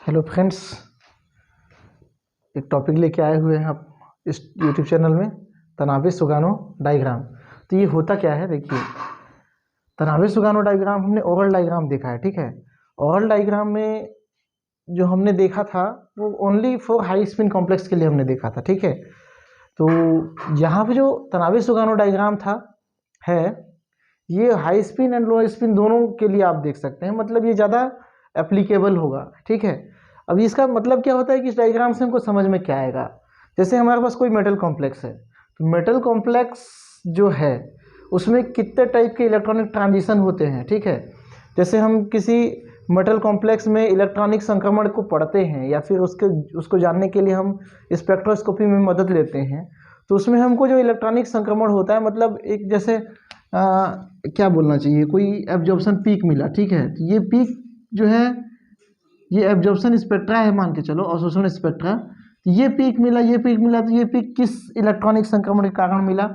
Hello friends, एक topic लेके आए हुए हैं आप इस यूट्यूब चैनल में, तनावे सुगानो डायग्राम। तो ये होता क्या है, देखिए तनावे सुगानो डायग्राम हमने ओरल डायग्राम देखा है, ठीक है। ओरल डायग्राम में जो हमने देखा था वो only for high spin complex के लिए हमने देखा था, ठीक है। तो यहाँ पे जो तनावे सुगानो डायग्राम था है, ये high spin and low spin दोनों के लिए आप देख सकते हैं, मतलब ये ज़्यादा एप्लीकेबल होगा, ठीक है। अब इसका मतलब क्या होता है कि इस डायग्राम से हमको समझ में क्या आएगा। जैसे हमारे पास कोई मेटल कॉम्प्लेक्स है, तो मेटल कॉम्प्लेक्स जो है उसमें कितने टाइप के इलेक्ट्रॉनिक ट्रांजिशन होते हैं, ठीक है। जैसे हम किसी मेटल कॉम्प्लेक्स में इलेक्ट्रॉनिक संक्रमण को पढ़ते हैं या फिर उसको जानने के लिए हम स्पेक्ट्रोस्कोपी में मदद लेते हैं, तो उसमें हमको जो इलेक्ट्रॉनिक संक्रमण होता है, मतलब एक जैसे क्या बोलना चाहिए, कोई एब्जॉर्प्शन पीक मिला, ठीक है। तो ये पीक जो है ये एब्जॉर्प्शन स्पेक्ट्रा है, मान के चलो अवशोषण स्पेक्ट्रा। तो ये पीक मिला, ये पीक मिला, तो ये पीक किस इलेक्ट्रॉनिक संक्रमण के कारण मिला,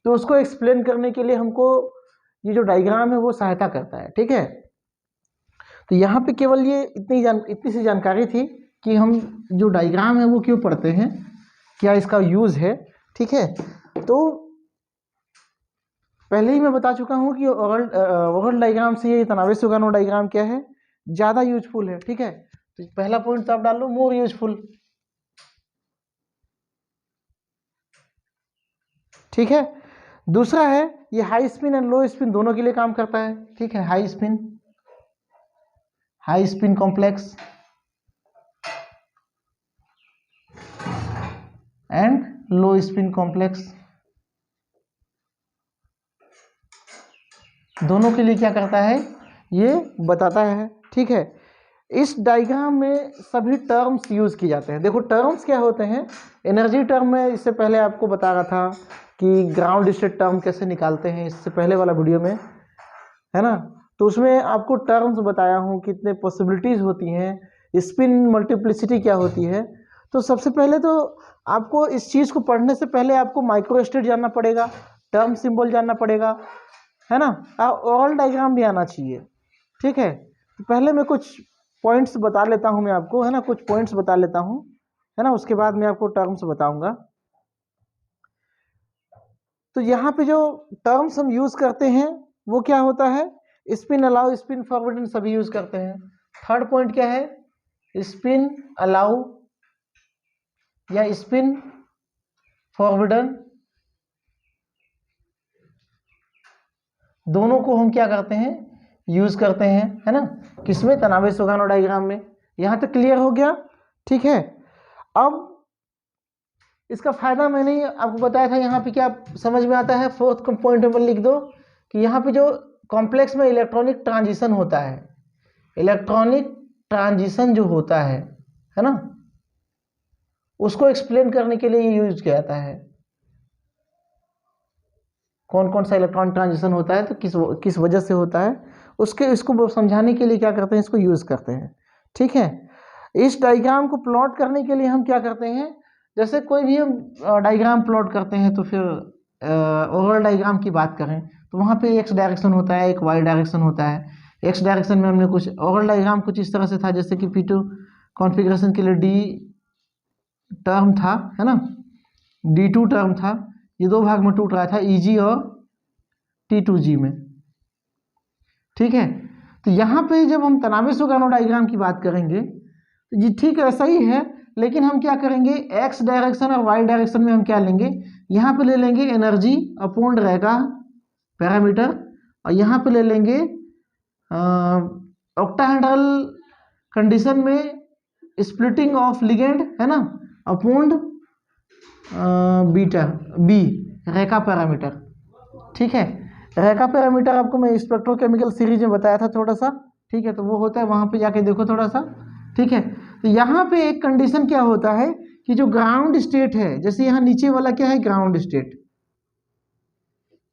तो उसको एक्सप्लेन करने के लिए हमको ये जो डायग्राम है वो सहायता करता है, ठीक है। तो यहाँ पे केवल ये इतनी सी जानकारी थी कि हम जो डायग्राम है वो क्यों पढ़ते हैं, क्या इसका यूज़ है, ठीक है। तो पहले ही मैं बता चुका हूँ कि ओरल डायग्राम से ये तनावे सुगानो डायग्राम क्या है, ज़्यादा यूजफुल है, ठीक है। तो पहला पॉइंट तो आप डाल लो, मोर यूजफुल, ठीक है। दूसरा है ये high spin and low spin दोनों के लिए काम करता है, ठीक है। High spin complex and low spin complex दोनों के लिए क्या करता है, ये बताता है, ठीक है। इस डायग्राम में सभी टर्म्स यूज किए जाते हैं। देखो टर्म्स क्या होते हैं, एनर्जी टर्म में इससे पहले आपको बता रहा था कि ग्राउंड स्टेट टर्म कैसे निकालते हैं, इससे पहले वाला वीडियो में, है ना। तो उसमें आपको टर्म्स बताया हूँ कितने पॉसिबिलिटीज होती हैं, स्पिन मल्टीप्लिसिटी क्या होती है। तो सबसे पहले तो आपको इस चीज़ को पढ़ने से पहले आपको माइक्रो स्टेट जानना पड़ेगा, टर्म सिंबल जानना पड़ेगा, है ना। ओरल डायग्राम भी आना चाहिए, ठीक है। तो पहले मैं कुछ पॉइंट्स बता लेता हूँ मैं आपको, है ना, कुछ पॉइंट्स बता लेता हूँ, है ना, उसके बाद मैं आपको टर्म्स बताऊंगा। तो यहाँ पे जो टर्म्स हम यूज करते हैं वो क्या होता है, स्पिन अलाउ, स्पिन फॉरवर्ड सभी यूज करते हैं। थर्ड पॉइंट क्या है, स्पिन अलाउ या स्पिन फॉरवर्डन, दोनों को हम क्या करते हैं, यूज करते हैं, है ना, किसमें, तनावे सुगानो डायग्राम में। यहां तक क्लियर हो गया, ठीक है। अब इसका फायदा मैंने आपको बताया था, यहाँ पे क्या समझ में आता है, फोर्थ पॉइंट में लिख दो कि यहाँ पे जो कॉम्प्लेक्स में इलेक्ट्रॉनिक ट्रांजिशन होता है, इलेक्ट्रॉनिक ट्रांजिशन जो होता है ना, उसको एक्सप्लेन करने के लिए ये यूज किया जाता है। कौन कौन सा इलेक्ट्रॉनिक ट्रांजिशन होता है, तो किस वजह से होता है, इसको समझाने के लिए क्या करते हैं, इसको यूज करते हैं, ठीक है। इस डायग्राम को प्लॉट करने के लिए हम क्या करते हैं, जैसे कोई भी हम डायग्राम प्लॉट करते हैं, तो फिर ओवरऑल डायग्राम की बात करें तो वहाँ पे एक्स डायरेक्शन होता है, एक वाई डायरेक्शन होता है। एक्स डायरेक्शन में हमने कुछ ओवरऑल डायग्राम कुछ इस तरह से था, जैसे कि P2 कॉन्फ़िगरेशन के लिए D टर्म था, है ना, D2 टर्म था, ये दो भाग में टूट रहा था, EG और T2G में, ठीक है। तो यहाँ पे जब हम तनावे सुगानो डायग्राम की बात करेंगे तो ये ठीक ऐसा ही है, लेकिन हम क्या करेंगे, एक्स डायरेक्शन और वाई डायरेक्शन में हम क्या लेंगे, यहाँ पे ले लेंगे एनर्जी अपॉन रहेगा पैरामीटर, और यहाँ पे ले लेंगे ऑक्टाहेड्रल कंडीशन में स्प्लिटिंग ऑफ लिगेंड, है ना, अपॉन बीटा बी रेखा पैरामीटर, ठीक है। रेखा पैरामीटर आपको मैं स्पेक्ट्रोकेमिकल सीरीज में बताया था थोड़ा सा, ठीक है, तो वो होता है, वहां पे जाके देखो थोड़ा सा, ठीक है। तो यहाँ पे एक कंडीशन क्या होता है कि जो ग्राउंड स्टेट है, जैसे यहाँ नीचे वाला क्या है, ग्राउंड स्टेट,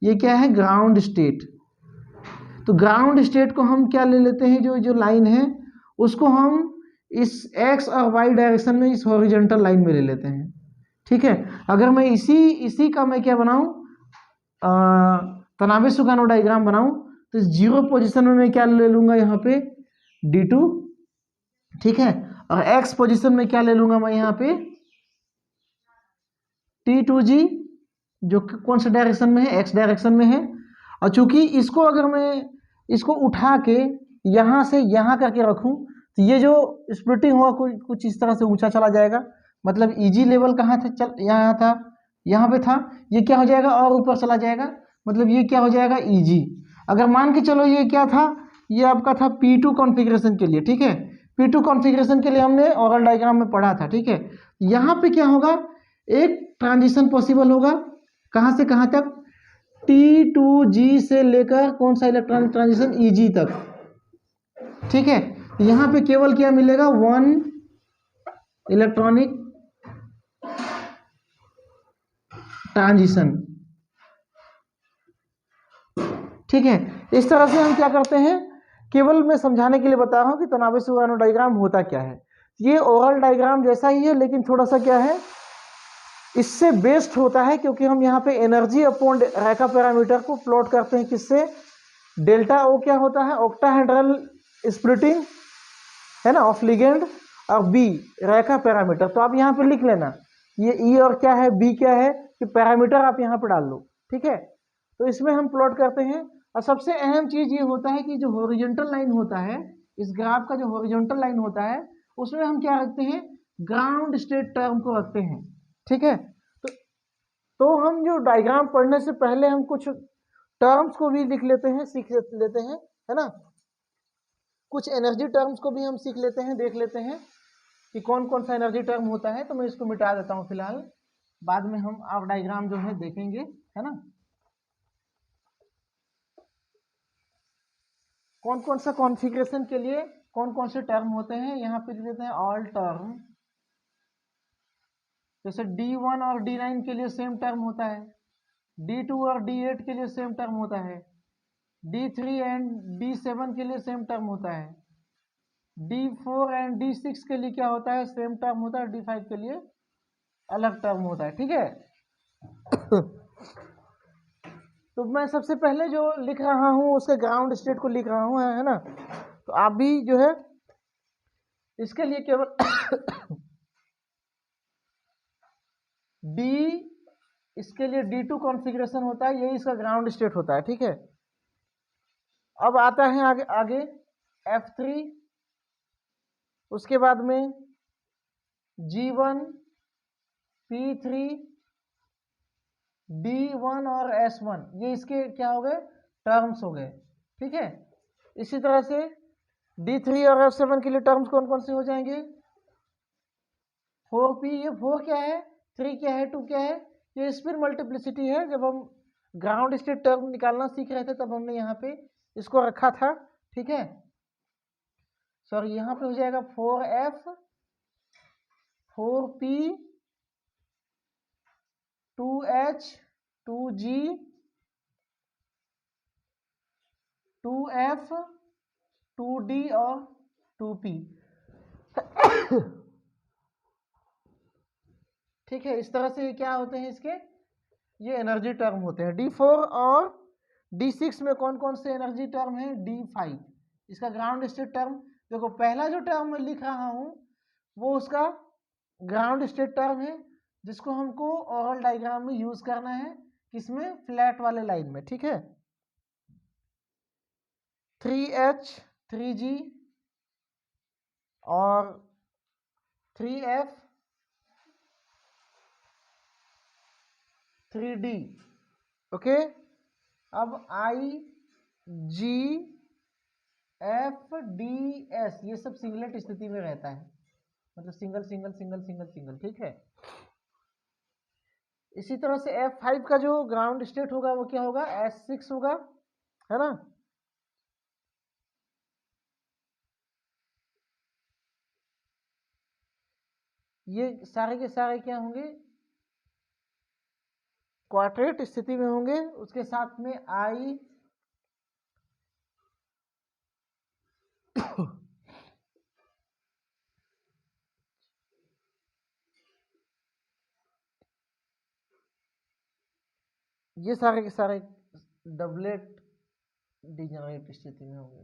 ये क्या है, ग्राउंड स्टेट। तो ग्राउंड स्टेट को हम क्या ले लेते हैं, जो लाइन है उसको हम इस एक्स और वाई डायरेक्शन में इस हॉरिजॉन्टल लाइन में ले लेते हैं, ठीक है। अगर मैं इसी का मैं क्या बनाऊं, तनावे सुगानो डायग्राम बनाऊं, तो जीरो पोजीशन में मैं क्या ले लूंगा, यहाँ पे D2 ठीक है। और एक्स पोजीशन में क्या ले लूंगा मैं यहाँ पे T2G, जो कि कौन सा डायरेक्शन में है, एक्स डायरेक्शन में है। और चूंकि इसको अगर मैं इसको उठा के यहाँ से यहाँ करके रखूं तो ये जो स्प्लिटिंग होगा कुछ इस तरह से ऊंचा चला जाएगा। मतलब ईजी लेवल कहाँ था, चल यहाँ था, यहाँ पे था, ये क्या हो जाएगा और ऊपर चला जाएगा, मतलब ये क्या हो जाएगा ईजी। अगर मान के चलो ये क्या था, ये आपका था P2 कॉन्फ़िगरेशन के लिए, ठीक है। P2 कॉन्फ़िगरेशन के लिए हमने ओरल डायग्राम में पढ़ा था, ठीक है। यहाँ पे क्या होगा, एक ट्रांजिशन पॉसिबल होगा, कहाँ से कहाँ तक, T2G से लेकर कौन सा इलेक्ट्रॉनिक ट्रांजिशन EG तक, ठीक है। यहाँ पे केवल क्या मिलेगा, वन इलेक्ट्रॉनिक ट्रांजिशन, ठीक है। इस तरह से हम क्या करते हैं, केवल मैं समझाने के लिए बता रहा हूँ कि तनावे सुगानो डायग्राम होता क्या है। ये ओरल डायग्राम जैसा ही है, लेकिन थोड़ा सा क्या है, इससे बेस्ड होता है, क्योंकि हम यहाँ पे एनर्जी अपॉन रेखा पैरामीटर को प्लॉट करते हैं किससे, डेल्टा ओ क्या होता है, ऑक्टाहेड्रल स्प्लिटिंग है ना ऑफ लिगेंड, और बी रेखा पैरामीटर। तो आप यहाँ पे लिख लेना ये ई और क्या है, बी क्या है, कि पैरामीटर आप यहाँ पे डाल लो, ठीक है। तो इसमें हम प्लॉट करते हैं। और सबसे अहम चीज ये होता है कि जो हॉरिजॉन्टल लाइन होता है, इस ग्राफ का जो हॉरिजॉन्टल लाइन होता है, उसमें हम क्या रखते हैं, ग्राउंड स्टेट टर्म को रखते हैं, ठीक है। तो हम जो डायग्राम पढ़ने से पहले हम कुछ टर्म्स को भी लिख लेते हैं, सीख लेते हैं, है ना। कुछ एनर्जी टर्म्स को भी हम सीख लेते हैं, देख लेते हैं कि कौन कौन सा एनर्जी टर्म होता है। तो मैं इसको मिटा देता हूं फिलहाल, बाद में हम आप डायग्राम जो है देखेंगे, है ना। कौन कौन सा कॉन्फ़िगरेशन के लिए कौन कौन से टर्म होते हैं, यहाँ पे लिख देते हैं ऑल टर्म। जैसे D1 और D9 के लिए सेम टर्म होता है, D2 और D8 के लिए सेम टर्म होता है, D3 एंड D7 के लिए सेम टर्म होता है, D4 एंड D6 के लिए क्या होता है, सेम टर्म होता है, D5 के लिए अलग टर्म होता है, ठीक है। तो मैं सबसे पहले जो लिख रहा हूँ उसके ग्राउंड स्टेट को लिख रहा हूँ, है ना। तो आप भी जो है इसके लिए केवल D, इसके लिए D2 कॉन्फ़िगरेशन होता है, यही इसका ग्राउंड स्टेट होता है, ठीक है। अब आता है आगे आगे F3, उसके बाद में G1, P3, D1 और S1, ये इसके क्या हो गए, टर्म्स हो गए, ठीक है। इसी तरह से D3 और F7 के लिए टर्म्स कौन कौन से हो जाएंगे, 4P, ये 4 क्या है, 3 क्या है, 2 क्या है, ये स्पिन मल्टीप्लिसिटी है। जब हम ग्राउंड स्टेट टर्म निकालना सीख रहे थे तब हमने यहाँ पे इसको रखा था, ठीक है। सॉरी, यहाँ पे हो जाएगा 4F, 4P, 2H, 2G, 2F, 2D और 2P, ठीक है। इस तरह से क्या होते हैं इसके, ये एनर्जी टर्म होते हैं। D4 और D6 में कौन कौन से एनर्जी टर्म है, D5 इसका ग्राउंड स्टेट टर्म। देखो पहला जो टर्म मैं लिख रहा हूं वो उसका ग्राउंड स्टेट टर्म है, जिसको हमको ओरल डायग्राम में यूज करना है, किसमें, फ्लैट वाले लाइन में, ठीक है। 3H, 3G और 3F, 3D, ओके। अब IGFDS ये सब सिंगलेट स्थिति में रहता है, मतलब single single single single single, ठीक है। इसी तरह से F5 का जो ग्राउंड स्टेट होगा वो क्या होगा, S6 होगा, है ना। ये सारे के सारे क्या होंगे, क्वाड्रेट स्थिति में होंगे। उसके साथ में I ये सारे के सारे डबलेट डिजेनरेट स्थिति में होंगे,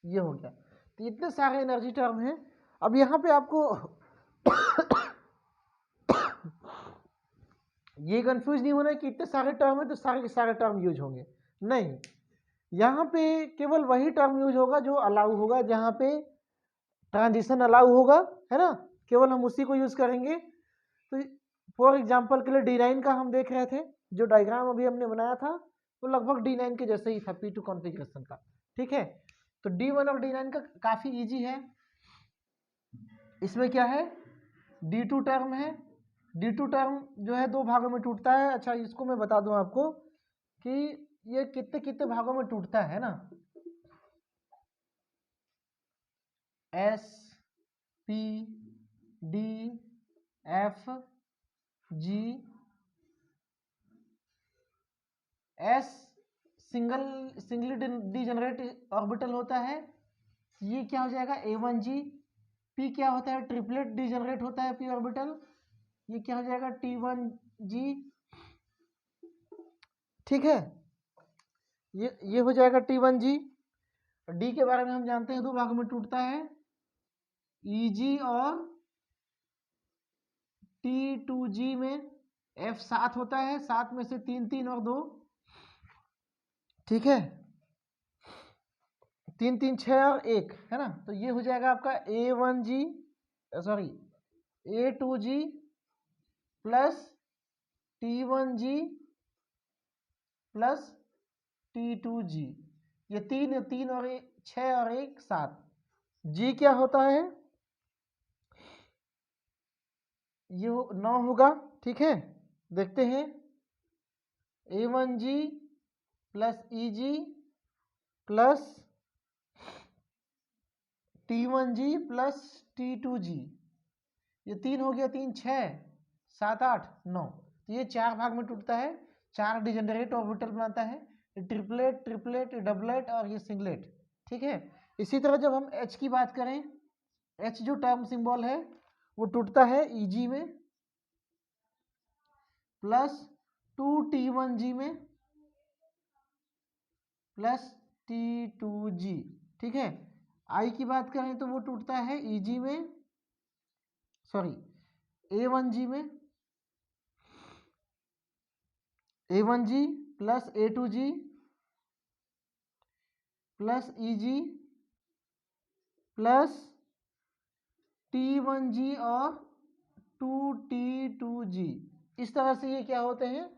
ये हो गया। तो इतने सारे एनर्जी टर्म हैं। अब यहाँ पे आपको ये कंफ्यूज नहीं होना है कि इतने सारे टर्म है तो सारे के सारे टर्म यूज होंगे, नहीं। यहाँ पे केवल वही टर्म यूज होगा जो अलाउ होगा, जहाँ पे ट्रांजिशन अलाउ होगा, है ना, केवल हम उसी को यूज करेंगे। तो फॉर एग्जाम्पल के लिए D9 का हम देख रहे थे, जो डायग्राम अभी हमने बनाया था वो लगभग D9 के जैसे ही था P2 कॉन्फ़िगरेशन का, ठीक है। तो D1 और D9 का काफ़ी इजी है। इसमें क्या है, D2 टर्म है, D2 टर्म जो है 2 भागों में टूटता है। अच्छा, इसको मैं बता दूं आपको कि ये कितने कितने भागों में टूटता है ना, S P D F G S singly degenerate orbital होता है, ये क्या हो जाएगा A1G। P क्या होता है, ट्रिपलेट डिजेनरेट होता है P ऑर्बिटल, ये क्या हो जाएगा T1G, ठीक है, ये हो जाएगा T1G। D के बारे में हम जानते हैं 2 भागों में टूटता है, EG और T2G में F 7 होता है, 7 में से 3 3 और 2, ठीक है, 3 3 6 और 1, है ना। तो ये हो जाएगा आपका A1G sorry A2G plus T1G plus T2G, ये 3 3 और 1 6 और 1 7। G क्या होता है, ये 9 होगा, ठीक है। देखते हैं, A1G plus EG plus T1G plus T2G, ये 3 हो गया, 3 6 7 8 9। तो ये 4 भाग में टूटता है, 4 डिजेनरेट ऑर्बिटल बनाता है, ट्रिपलेट ट्रिपलेट डबलेट और ये सिंगलेट, ठीक है। इसी तरह जब हम H की बात करें, H जो टर्म सिंबल है वो टूटता है EG में प्लस 2T1G में प्लस T2G, ठीक है। I की बात करें तो वो टूटता है EG में सॉरी A1G में A1G plus A2G plus EG plus T1G और 2T2G। इस तरह से ये क्या होते हैं,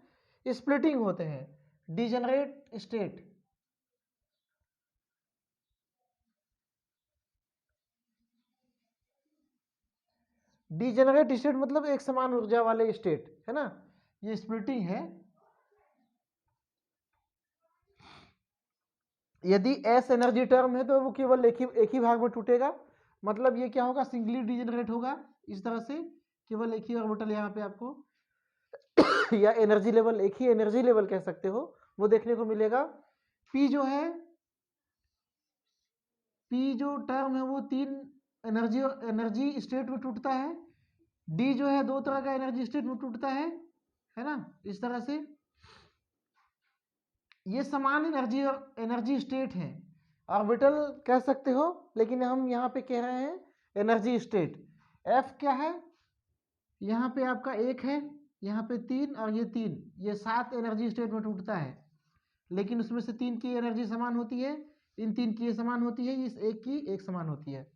स्प्लिटिंग होते हैं, डिजेनरेट स्टेट। डिजेनरेट स्टेट मतलब एक समान ऊर्जा वाले स्टेट, है ना, ये स्प्लिटिंग है। यदि S एनर्जी टर्म है तो वो केवल एक ही भाग में टूटेगा, मतलब ये क्या होगा, सिंगली डिजेनरेट होगा। इस तरह से केवल एक ही ऑर्बिटल यहाँ पे आपको या एनर्जी लेवल, एक ही एनर्जी लेवल कह सकते हो, वो देखने को मिलेगा। P जो है, P जो टर्म है वो 3 एनर्जी स्टेट में टूटता है। D जो है 2 तरह का एनर्जी स्टेट में टूटता है ना। इस तरह से ये समान एनर्जी स्टेट है, ऑर्बिटल कह सकते हो, लेकिन हम यहाँ पे कह रहे हैं एनर्जी स्टेट। F क्या है, यहाँ पे आपका 1 है, यहाँ पे 3 और ये 3, ये 7 एनर्जी स्टेट में टूटता है, लेकिन उसमें से 3 की एनर्जी समान होती है, इन 3 की समान होती है, इस एक की एक समान होती है,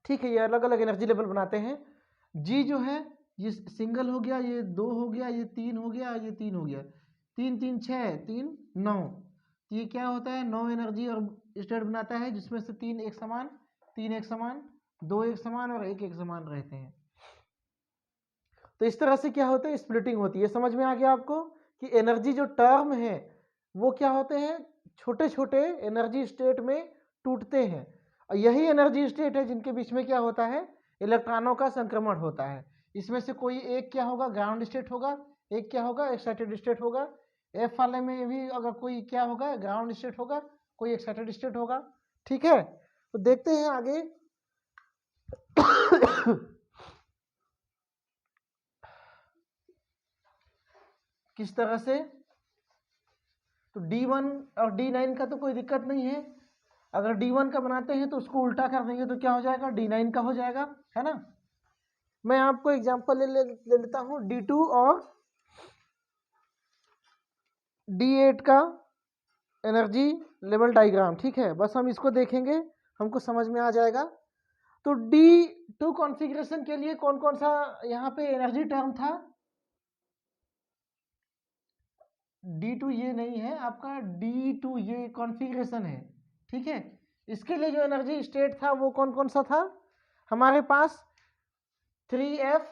ठीक है। ये अलग अलग एनर्जी लेवल बनाते हैं। G जो है ये सिंगल हो गया, ये 2 हो गया, ये 3 हो गया, ये 3 हो गया, 3 3 6 3 9। तो ये क्या होता है, 9 एनर्जी और स्टेट बनाता है, जिसमें से 3 एक समान, 3 एक समान, 2 एक समान और 1 एक समान रहते हैं। तो इस तरह से क्या होता है, स्प्लिटिंग होती है। समझ में आ गया आपको कि एनर्जी जो टर्म है वो क्या होते हैं, छोटे छोटे एनर्जी स्टेट में टूटते हैं, और यही एनर्जी स्टेट है जिनके बीच में क्या होता है, इलेक्ट्रॉनों का संक्रमण होता है। इसमें से कोई एक क्या होगा, ग्राउंड स्टेट होगा, एक क्या होगा, एक्साइटेड स्टेट होगा। एफ वाले में भी अगर कोई क्या होगा, ग्राउंड स्टेट होगा, कोई एक्साइटेड स्टेट होगा, ठीक है। तो देखते हैं आगे किस तरह से। तो D1 और D9 का तो कोई दिक्कत नहीं है। अगर D1 का बनाते हैं तो उसको उल्टा कर देंगे तो क्या हो जाएगा, D9 का हो जाएगा, है ना। मैं आपको एग्जांपल ले लेता हूँ D2 और D8 का एनर्जी लेवल डायग्राम, ठीक है। बस हम इसको देखेंगे, हमको समझ में आ जाएगा। तो D2 कॉन्फ़िगरेशन के लिए कौन कौन सा यहाँ पे एनर्जी टर्म था। D2 ये नहीं है आपका, D2 ये कॉन्फ़िगरेशन है, ठीक है। इसके लिए जो एनर्जी स्टेट था वो कौन कौन सा था हमारे पास, 3F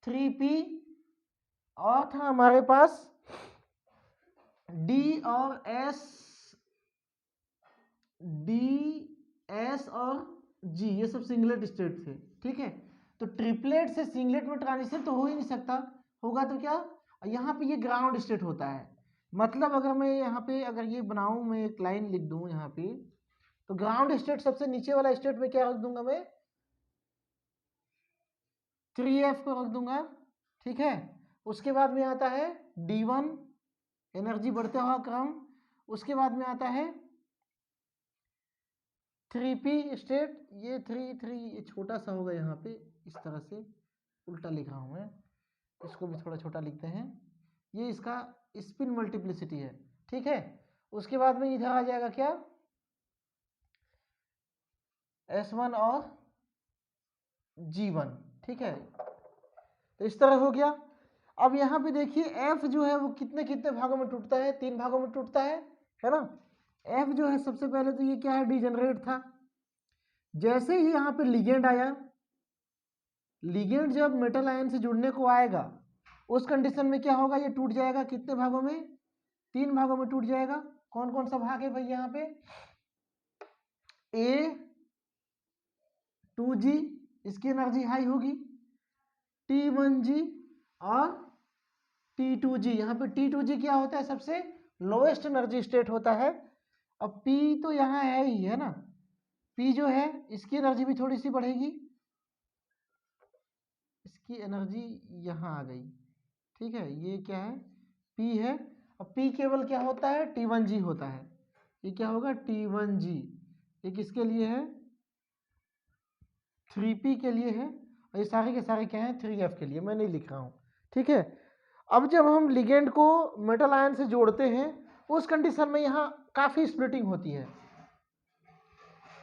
3P और था हमारे पास D और S, DS और G, ये सब सिंगलेट स्टेट थे, ठीक है। तो ट्रिपलेट से सिंगलेट में ट्रांजिशन तो हो ही नहीं सकता, होगा तो क्या, यहाँ पे ये ग्राउंड स्टेट होता है। मतलब अगर मैं यहाँ पे अगर ये बनाऊं, मैं एक लाइन लिख दूं यहाँ पे, तो ग्राउंड स्टेट सबसे नीचे वाला स्टेट में क्या रख दूंगा मैं, 3F को रख दूंगा, ठीक है। उसके बाद में आता है D1 एनर्जी बढ़ते हुआ क्रम, उसके बाद में आता है 3P स्टेट, ये 3 ये छोटा सा होगा यहाँ पे, इस तरह से उल्टा लिख रहा हूँ मैं, इसको भी थोड़ा छोटा लिखते हैं, ये इसका स्पिन मल्टीप्लिसिटी है, ठीक है। उसके बाद में इधर आ जाएगा क्या, S1 और G1, ठीक है। तो इस तरह हो गया। अब यहाँ पे देखिए F जो है वो कितने कितने भागों में टूटता है, 3 भागों में टूटता है ना। F जो है सबसे पहले तो ये क्या है, डिजेनरेट था। जैसे ही यहाँ पे लिगेंड आया, लिगेंड जब मेटल आयन से जुड़ने को आएगा उस कंडीशन में क्या होगा, ये टूट जाएगा कितने भागों में, 3 भागों में टूट जाएगा। कौन कौन सा भाग है भाई यहाँ पे, A2G इसकी एनर्जी हाई होगी, T1G और T2G। यहाँ पे T2G क्या होता है, सबसे लोएस्ट एनर्जी स्टेट होता है। अब P तो यहाँ है ही, है ना, P जो है इसकी एनर्जी भी थोड़ी सी बढ़ेगी, इसकी एनर्जी यहाँ आ गई, ठीक है। ये क्या है, P है। अब P केवल क्या होता है, T1G होता है। ये क्या होगा, T1G। ये किसके लिए है, 3P के लिए है, और ये सारे के सारे क्या है, 3F के लिए। मैं नहीं लिख रहा हूँ, ठीक है। अब जब हम लिगेंड को मेटल आयन से जोड़ते हैं उस कंडीशन में यहाँ काफ़ी स्प्लिटिंग होती है।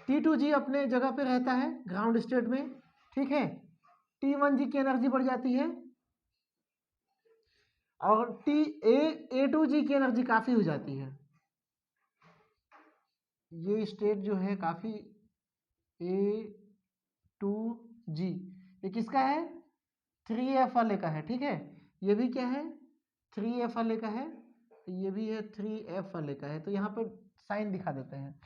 T2G अपने जगह पे रहता है ग्राउंड स्टेट में, ठीक है। T1G की एनर्जी बढ़ जाती है और A2G की एनर्जी काफ़ी हो जाती है। ये स्टेट जो है काफ़ी, A2G ये किसका है, 3F वाले का है, ठीक है। ये भी क्या है, 3F वाले का है, ये भी है 3F वाले का है। तो यहाँ पे साइन दिखा देते हैं।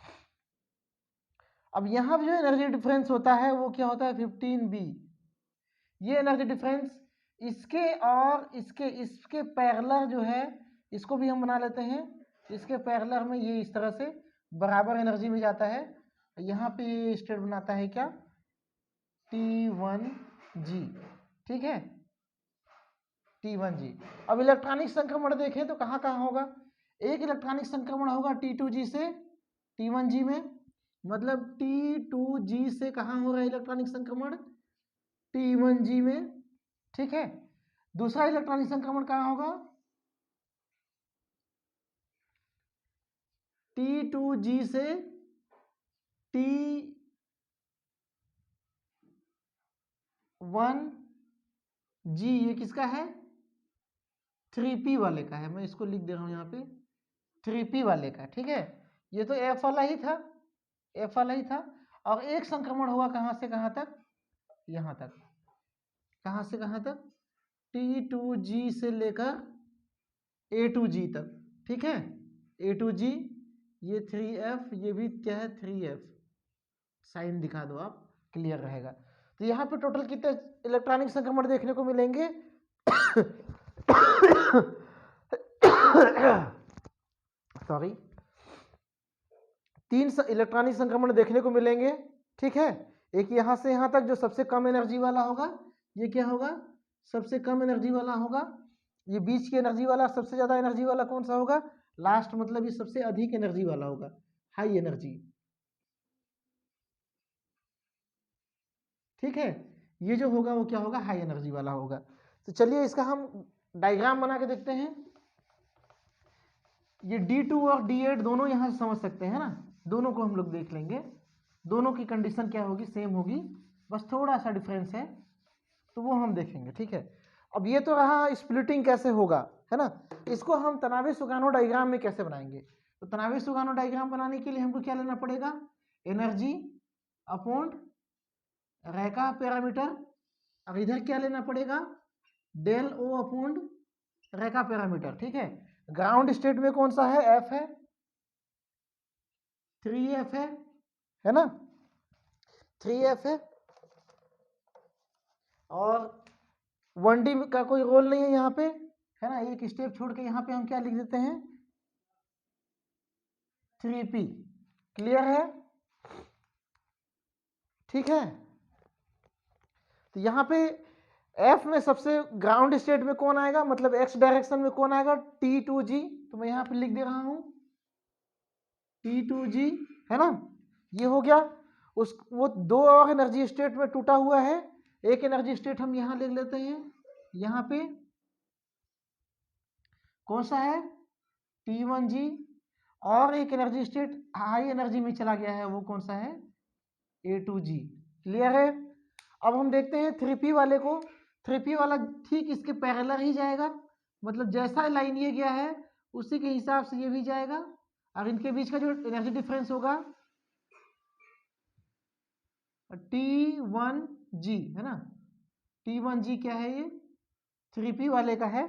अब यहाँ पे जो एनर्जी डिफरेंस होता है वो क्या होता है, 15B। ये एनर्जी डिफरेंस इसके और इसके पैरेलल जो है, इसको भी हम बना लेते हैं। इसके पैरेलल में ये इस तरह से बराबर एनर्जी में जाता है। यहाँ पे ये स्टेट बनाता है क्या, T1G, ठीक है, T1G। अब इलेक्ट्रॉनिक संक्रमण देखें तो कहाँ कहाँ होगा, एक इलेक्ट्रॉनिक संक्रमण होगा T2G से T1G में, मतलब T2G से कहाँ हो रहा है इलेक्ट्रॉनिक संक्रमण, T1G में, ठीक है। दूसरा इलेक्ट्रॉनिक संक्रमण कहाँ होगा, T2G से T1G, ये किसका है, 3P वाले का है। मैं इसको लिख दे रहा हूँ यहाँ पे, 3P वाले का, ठीक है। ये तो F वाला ही था, F वाला ही था। और एक संक्रमण हुआ कहाँ से कहाँ तक, यहाँ तक, कहाँ से कहाँ तक, T2G से लेकर A2G तक, ठीक है। A2G, ये 3F, ये भी क्या है 3F, साइन दिखा दो आप, क्लियर रहेगा। तो यहाँ पे टोटल कितने इलेक्ट्रॉनिक संक्रमण देखने को मिलेंगे सॉरी, 3 इलेक्ट्रॉनिक संक्रमण देखने को मिलेंगे, ठीक है। एक यहाँ से यहाँ तक जो सबसे कम एनर्जी वाला होगा, ये क्या होगा, सबसे कम एनर्जी वाला होगा। ये बीच की एनर्जी वाला, सबसे ज्यादा एनर्जी वाला कौन सा होगा, लास्ट मतलब ये सबसे अधिक एनर्जी वाला होगा, हाई एनर्जी। ठीक है, ये जो होगा वो क्या होगा, हाई एनर्जी वाला होगा। तो चलिए इसका हम डायग्राम बना के देखते हैं। ये D2 और D8 दोनों यहां से समझ सकते हैं ना, दोनों को हम लोग देख लेंगे, दोनों की कंडीशन क्या होगी, सेम होगी, बस थोड़ा सा डिफरेंस है, तो वो हम देखेंगे। ठीक है, अब ये तो रहा स्प्लिटिंग कैसे होगा, है ना। इसको हम तनावी सुगानो डायग्राम में कैसे बनाएंगे। तो तनावी सुगानो डायग्राम बनाने के लिए हमको क्या लेना पड़ेगा, एनर्जी अपॉन रेखा पैरामीटर, अब इधर क्या लेना पड़ेगा, डेल ओ अपॉन रेखा पैरामीटर। ठीक है, ग्राउंड स्टेट में कौन सा है, एफ है, 3F है ना, 3F है, और 1D का कोई रोल नहीं है यहाँ पे, है ना। एक स्टेप छोड़ के यहाँ पे हम क्या लिख देते हैं, 3P। क्लियर है, ठीक है। तो यहाँ पे F में सबसे ग्राउंड स्टेट में कौन आएगा, मतलब X डायरेक्शन में कौन आएगा, T2G। तो मैं यहाँ पे लिख दे रहा हूँ T2G, है ना। ये हो गया, उस वो दो और एनर्जी स्टेट में टूटा हुआ है, एक एनर्जी स्टेट हम यहाँ लिख लेते हैं, यहाँ पे कौन सा है, T1G, और एक एनर्जी स्टेट हाई एनर्जी में चला गया है, वो कौन सा है, A2G। क्लियर है। अब हम देखते हैं 3P वाले को, 3P वाला ठीक इसके पैरेलल ही जाएगा, मतलब जैसा लाइन ये गया है उसी के हिसाब से ये भी जाएगा, और इनके बीच का जो एनर्जी डिफरेंस होगा T1G, है ना। T1G क्या है, ये 3P वाले का है।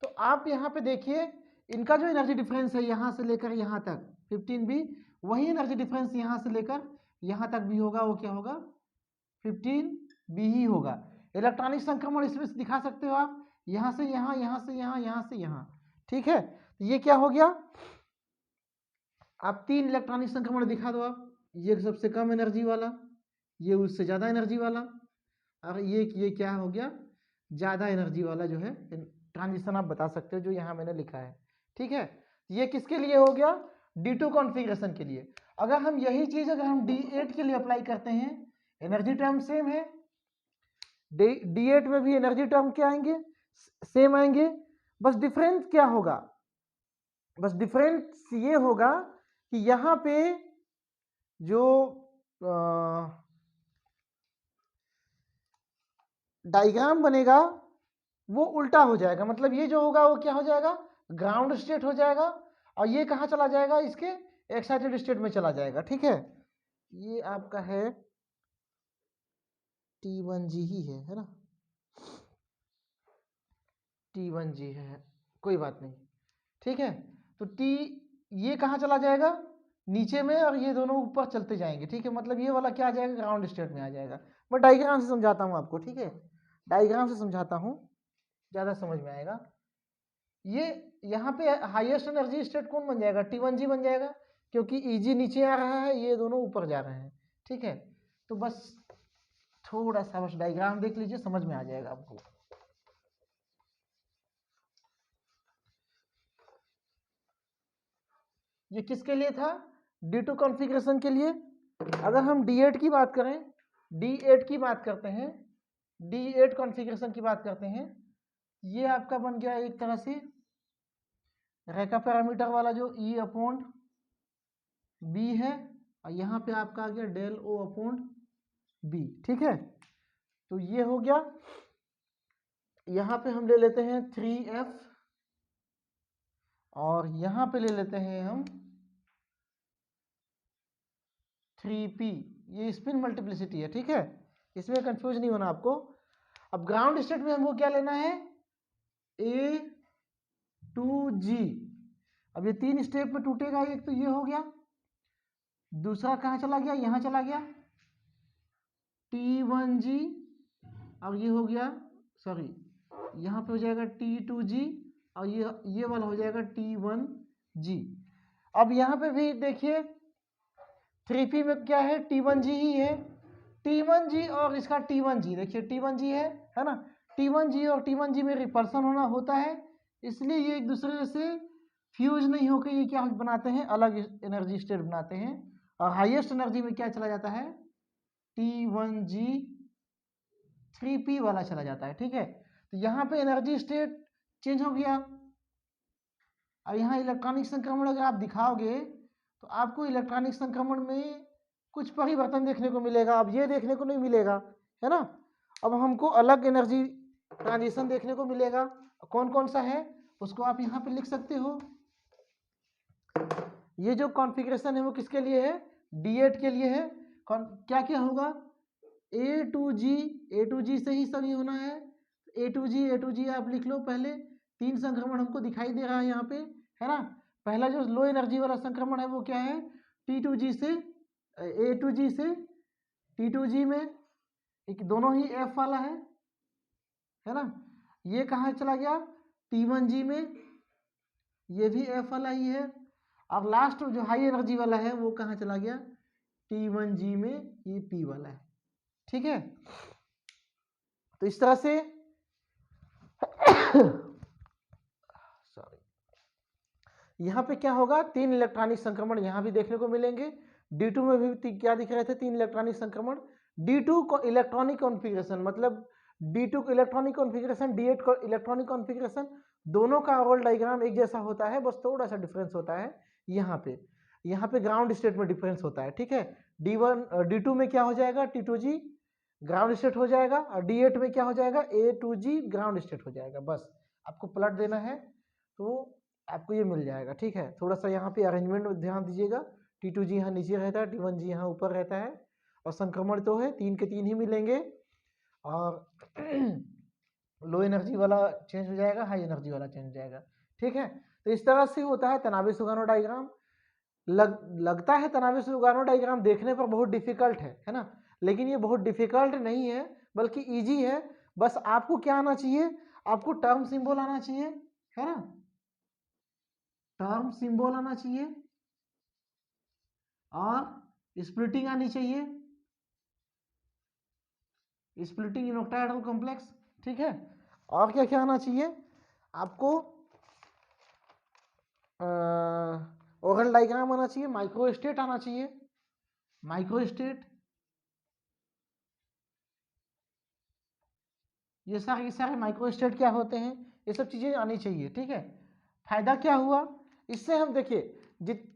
तो आप यहाँ पे देखिए इनका जो एनर्जी डिफरेंस है यहाँ से लेकर यहाँ तक 15B, वही एनर्जी डिफरेंस यहाँ से लेकर यहाँ तक भी होगा, वो क्या होगा, 15B ही होगा। इलेक्ट्रॉनिक संक्रमण इसमें से दिखा सकते हो आप, यहाँ से यहाँ, यहाँ से यहाँ, यहाँ से यहाँ। ठीक है, तो ये क्या हो गया, आप 3 इलेक्ट्रॉनिक संक्रमण दिखा दो आप, ये सबसे कम एनर्जी वाला, ये उससे ज़्यादा एनर्जी वाला, और ये क्या हो गया, ज़्यादा एनर्जी वाला जो है ट्रांजिशन आप बता सकते हो, जो यहाँ मैंने लिखा है। ठीक है, ये किसके लिए हो गया, D2 कॉन्फ़िगरेशन के लिए। अगर हम यही चीज़ अगर हम D8 के लिए अप्लाई करते हैं, एनर्जी टर्म सेम है, D8 में भी एनर्जी टर्म क्या आएंगे, सेम आएंगे, बस डिफरेंस क्या होगा, बस डिफरेंस ये होगा कि यहाँ पे जो डायग्राम बनेगा वो उल्टा हो जाएगा, मतलब ये जो होगा वो क्या हो जाएगा, ग्राउंड स्टेट हो जाएगा, और ये कहाँ चला जाएगा, इसके एक्साइटेड स्टेट में चला जाएगा। ठीक है, ये आपका है T1G ही है ना, T1G है, कोई बात नहीं। ठीक है, तो T ये कहाँ चला जाएगा, नीचे में, और ये दोनों ऊपर चलते जाएंगे। ठीक है, मतलब ये वाला क्या आ जाएगा, ग्राउंड स्टेट में आ जाएगा। मैं डायग्राम से समझाता हूँ आपको, ठीक है, डायग्राम से समझाता हूँ, ज़्यादा समझ में आएगा। ये यहाँ पे हाईएस्ट एनर्जी स्टेट कौन बन जाएगा, T1G बन जाएगा, क्योंकि EG नीचे आ रहा है, ये दोनों ऊपर जा रहे हैं। ठीक है, तो बस थोड़ा सा बस डायग्राम देख लीजिए, समझ में आ जाएगा आपको। ये किसके लिए था, D2 कॉन्फ़िगरेशन के लिए। अगर हम D8 की बात करें, D8 की बात करते हैं, D8 कॉन्फ़िगरेशन की बात करते हैं, ये आपका बन गया एक तरह से रेखा पैरामीटर वाला जो E अपॉन B है, और यहाँ पे आपका आ गया डेल O अपॉन B। ठीक है, तो ये हो गया, यहाँ पे हम ले लेते हैं 3F, और यहाँ पे ले लेते हैं हम 3P, ये स्पिन मल्टीप्लिसिटी है। ठीक है, इसमें कंफ्यूज नहीं होना आपको। अब ग्राउंड स्टेट में हमको क्या लेना है, A2G। अब ये 3 स्टेप में टूटेगा, एक तो ये हो गया, दूसरा कहाँ चला गया, यहाँ चला गया T1G, और ये हो गया, सॉरी यहाँ पे हो जाएगा T2G, और ये वाला हो जाएगा T1G। अब यहाँ पे भी देखिए 3P में क्या है, T1G ही है, T1G और इसका T1G, देखिए T1G है ना, T1G और T1G में रिपल्सन होता है, इसलिए ये एक दूसरे से फ्यूज नहीं होकर ये क्या बनाते हैं, अलग एनर्जी स्टेट बनाते हैं। और हाईएस्ट एनर्जी में क्या चला जाता है, T1G3P वाला चला जाता है। ठीक है, तो यहाँ पे एनर्जी स्टेट चेंज हो गया। और यहाँ इलेक्ट्रॉनिक संक्रमण अगर आप दिखाओगे तो आपको इलेक्ट्रॉनिक संक्रमण में कुछ परिवर्तन देखने को मिलेगा। अब ये देखने को नहीं मिलेगा, है ना। अब हमको अलग एनर्जी ट्रांजिशन देखने को मिलेगा। कौन कौन सा है उसको आप यहाँ पे लिख सकते हो। ये जो कॉन्फ़िगरेशन है वो किसके लिए है, D8 के लिए है। क्या क्या होगा, A2G से ही सभी होना है। A2G आप लिख लो पहले। 3 संक्रमण हमको दिखाई दे रहा है यहाँ पे, है ना। पहला जो लो एनर्जी वाला संक्रमण है वो क्या है, A2G से T2G में, एक दोनों ही F वाला है ना। ये कहाँ चला गया, T1G में, ये भी F वाला ही है। और लास्ट जो हाई एनर्जी वाला है वो कहाँ चला गया, T1G में, ये P वाला है। ठीक है, तो इस तरह से सॉरी, यहाँ पे क्या होगा, 3 इलेक्ट्रॉनिक संक्रमण यहाँ भी देखने को मिलेंगे। D2 में भी क्या दिख रहे थे, 3 इलेक्ट्रॉनिक संक्रमण। D2 को इलेक्ट्रॉनिक कॉन्फ़िगरेशन, मतलब D2 को इलेक्ट्रॉनिक कॉन्फ़िगरेशन, D8 को इलेक्ट्रॉनिक कॉन्फ़िगरेशन, दोनों का ओवरऑल डायग्राम एक जैसा होता है, बस थोड़ा सा डिफरेंस होता है। यहाँ पे ग्राउंड स्टेट में डिफरेंस होता है। ठीक है, D2 में क्या हो जाएगा, T2G ग्राउंड स्टेट हो जाएगा, और D8 में क्या हो जाएगा, A2G ग्राउंड स्टेट हो जाएगा। बस आपको पलट देना है तो आपको ये मिल जाएगा। ठीक है, थोड़ा सा यहाँ पे अरेंजमेंट में ध्यान दीजिएगा। T2G यहाँ नीचे रहता है, T1G यहाँ ऊपर रहता है, और संक्रमण तो है 3 के 3 ही मिलेंगे। और लो एनर्जी वाला चेंज हो जाएगा, हाई एनर्जी वाला चेंज हो जाएगा। ठीक है, तो इस तरह से होता है तनावे सुगानो डायग्राम। लगता है तनावे सुगानो डायग्राम देखने पर बहुत डिफिकल्ट है ना, लेकिन ये बहुत डिफिकल्ट नहीं है, बल्कि इजी है। बस आपको क्या आना चाहिए, आपको टर्म सिंबल आना चाहिए, है ना, टर्म सिंबल आना चाहिए, और स्प्लिटिंग आनी चाहिए, स्प्लिटिंग इन ऑक्टाहेड्रल कॉम्प्लेक्स। ठीक है, और क्या क्या आना चाहिए आपको, ओरल डायग्राम आना चाहिए, माइक्रोस्टेट आना चाहिए, माइक्रोस्टेट, ये सारे माइक्रोस्टेट क्या होते हैं, ये सब चीज़ें आनी चाहिए। ठीक है, फायदा क्या हुआ इससे, हम देखिए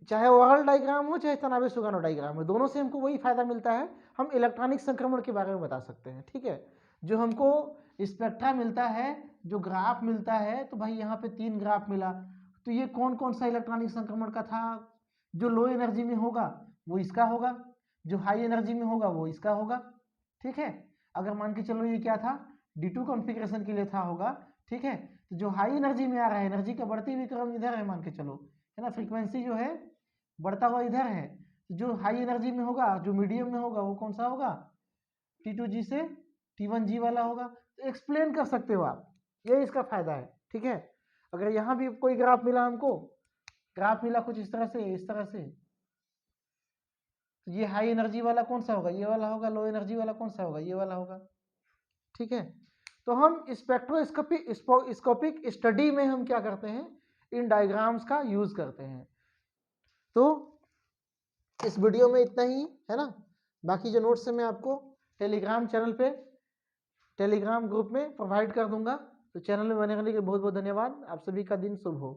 चाहे ओरल डायग्राम हो चाहे तनावे सुगानो डायग्राम हो, दोनों से हमको वही फायदा मिलता है, हम इलेक्ट्रॉनिक संक्रमण के बारे में बता सकते हैं। ठीक है, जो हमको स्पेक्ट्रा मिलता है, जो ग्राफ मिलता है, तो भाई यहाँ पे 3 ग्राफ मिला, तो ये कौन कौन सा इलेक्ट्रॉनिक संक्रमण का था, जो लो एनर्जी में होगा वो इसका होगा, जो हाई एनर्जी में होगा वो इसका होगा। ठीक है, अगर मान के चलो ये क्या था, D2 कॉन्फ़िगरेशन के लिए था होगा। ठीक है, तो जो हाई एनर्जी में आ रहा है, एनर्जी का बढ़ती हुई क्रम इधर है मान के चलो, है ना, फ्रीक्वेंसी जो है बढ़ता हुआ इधर है, जो हाई एनर्जी में होगा, जो मीडियम में होगा वो कौन सा होगा, T2G से T1G वाला होगा। तो एक्सप्लेन कर सकते हो आप, ये इसका फायदा है। ठीक है, अगर यहाँ भी कोई ग्राफ मिला हमको, ग्राफ मिला कुछ इस तरह से, तो ये हाई एनर्जी वाला कौन सा होगा, ये वाला होगा, लो एनर्जी वाला कौन सा होगा, ये वाला होगा। ठीक है, तो हम स्पेक्ट्रोस्कोपिक स्टडी में हम क्या करते हैं, इन डायग्राम्स का यूज करते हैं। तो इस वीडियो में इतना ही, है ना। बाकी जो नोट्स है मैं आपको टेलीग्राम चैनल पे, टेलीग्राम ग्रुप में प्रोवाइड कर दूंगा। तो चैनल में बने रहने के लिए बहुत बहुत धन्यवाद। आप सभी का दिन शुभ हो।